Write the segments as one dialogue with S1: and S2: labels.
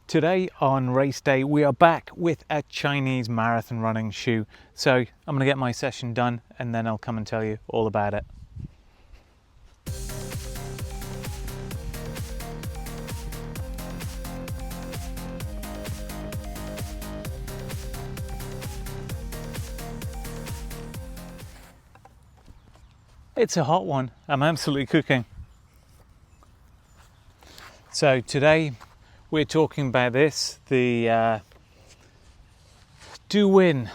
S1: Today on race day we are back with a Chinese marathon running shoe. So I'm going to get my session done and then I'll come and tell you all about it. It's a hot one. I'm absolutely cooking. So today we're talking about this, the Dwin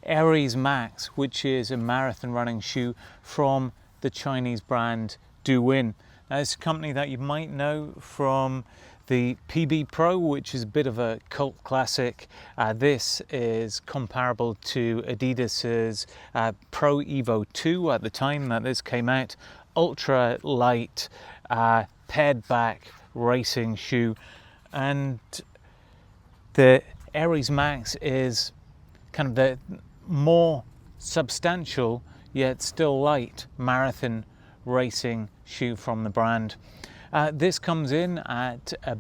S1: Aries Max, which is a marathon running shoe from the Chinese brand Dwin. Now, it's a company that you might know from the PB Pro, which is a bit of a cult classic. This is comparable to Adidas's Pro Evo 2 at the time that this came out. Ultra light, pared back racing shoe, and the Aries Max is kind of the more substantial yet still light marathon racing shoe from the brand. This comes in at at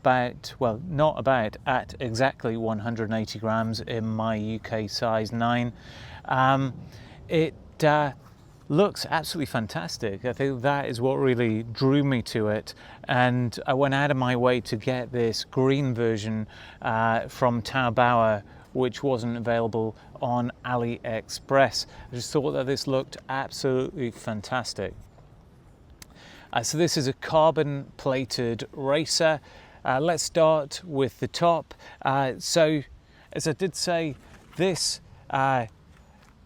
S1: exactly 180 grams in my UK size 9. It looks absolutely fantastic. I think that is what really drew me to it, and I went out of my way to get this green version from Taobao, which wasn't available on AliExpress. I just thought that this looked absolutely fantastic. So this is a carbon plated racer. Let's start with the top. So as I did say, this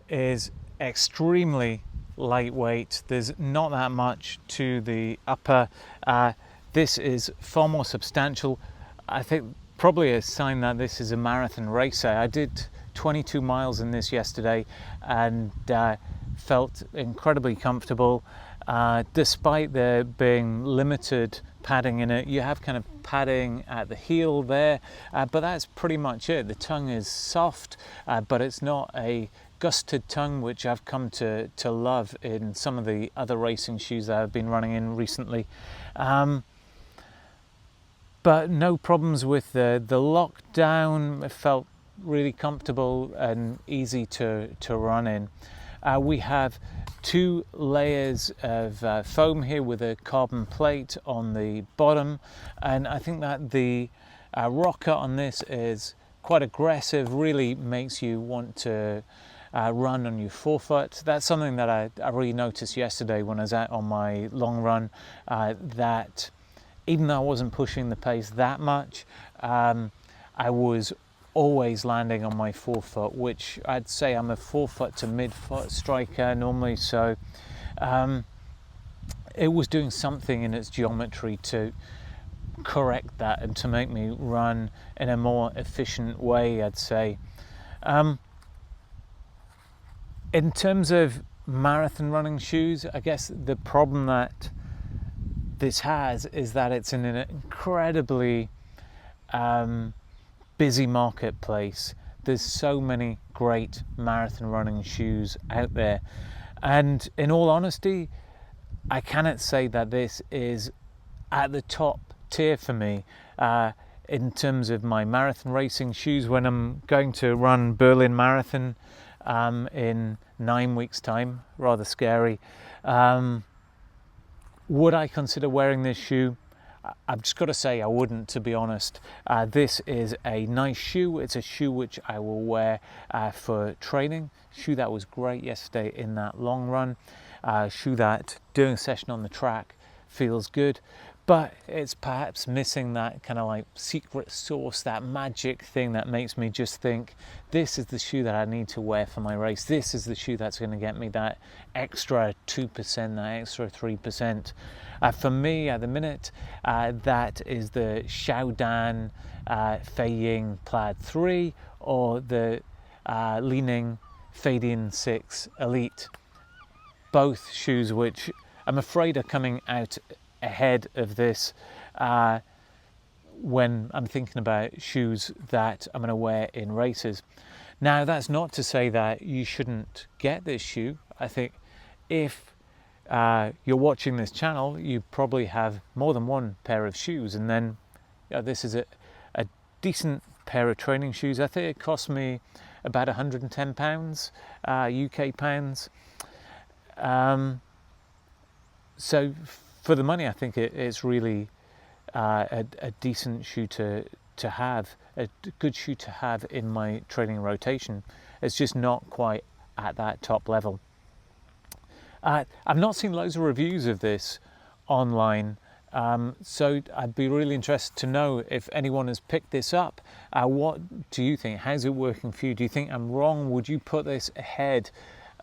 S1: is extremely lightweight. There's not that much to the upper. This is far more substantial. I think probably a sign that this is a marathon racer. I did 22 miles in this yesterday and felt incredibly comfortable. Despite there being limited padding in it, you have kind of padding at the heel there, but that's pretty much it. The tongue is soft, but it's not a gusted tongue, which I've come to love in some of the other racing shoes that I've been running in recently. But no problems with the lockdown. It felt really comfortable and easy to run in. We have 2 layers of foam here with a carbon plate on the bottom, and I think that the rocker on this is quite aggressive, really makes you want to run on your forefoot. That's something that I really noticed yesterday when I was out on my long run, that even though I wasn't pushing the pace that much, I was always landing on my forefoot, which I'd say I'm a forefoot to midfoot striker normally, so it was doing something in its geometry to correct that and to make me run in a more efficient way, I'd say. In terms of marathon running shoes, I guess the problem that this has is that it's in an incredibly busy marketplace. There's so many great marathon running shoes out there, and in all honesty, I cannot say that this is at the top tier for me in terms of my marathon racing shoes. When I'm going to run Berlin Marathon in 9 weeks time, rather scary, would I consider wearing this shoe? I've just got to say I wouldn't, to be honest. This is a nice shoe. It's a shoe which I will wear for training. Shoe that was great yesterday in that long run. Shoe that doing a session on the track feels good, but it's perhaps missing that kind of like secret sauce, that magic thing that makes me just think, this is the shoe that I need to wear for my race. This is the shoe that's going to get me that extra 2%, that extra 3%. For me, at the minute, that is the Qiaodan Feiying Plaid 3 or the Li-Ning Feidian 6 Elite. Both shoes which I'm afraid are coming out ahead of this when I'm thinking about shoes that I'm going to wear in races. Now, that's not to say that you shouldn't get this shoe. I think if you're watching this channel, you probably have more than one pair of shoes, and then this is a decent pair of training shoes. I think it cost me about £110 UK pounds. So for the money, I think it's really a decent shoe to have, a good shoe to have in my training rotation. It's just not quite at that top level. I've not seen loads of reviews of this online, so I'd be really interested to know if anyone has picked this up. What do you think? How's it working for you? Do you think I'm wrong? Would you put this ahead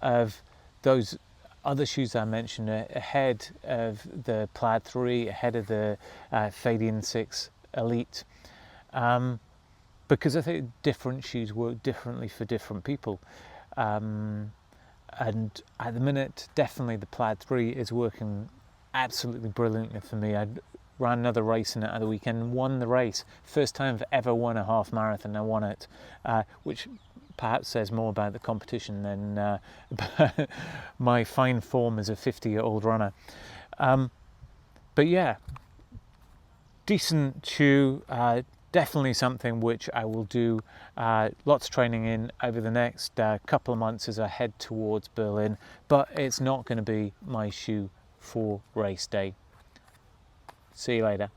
S1: of those other shoes I mentioned, ahead of the Plaid 3, ahead of the Feidian 6 Elite? Because I think different shoes work differently for different people. And at the minute, definitely the Plaid 3 is working absolutely brilliantly for me. I ran another race in it at the weekend and won the race. First time I've ever won a half marathon, I won it, which perhaps says more about the competition than about my fine form as a 50-year-old runner. But yeah, decent shoe, definitely something which I will do lots of training in over the next couple of months as I head towards Berlin, but it's not going to be my shoe for race day. See you later.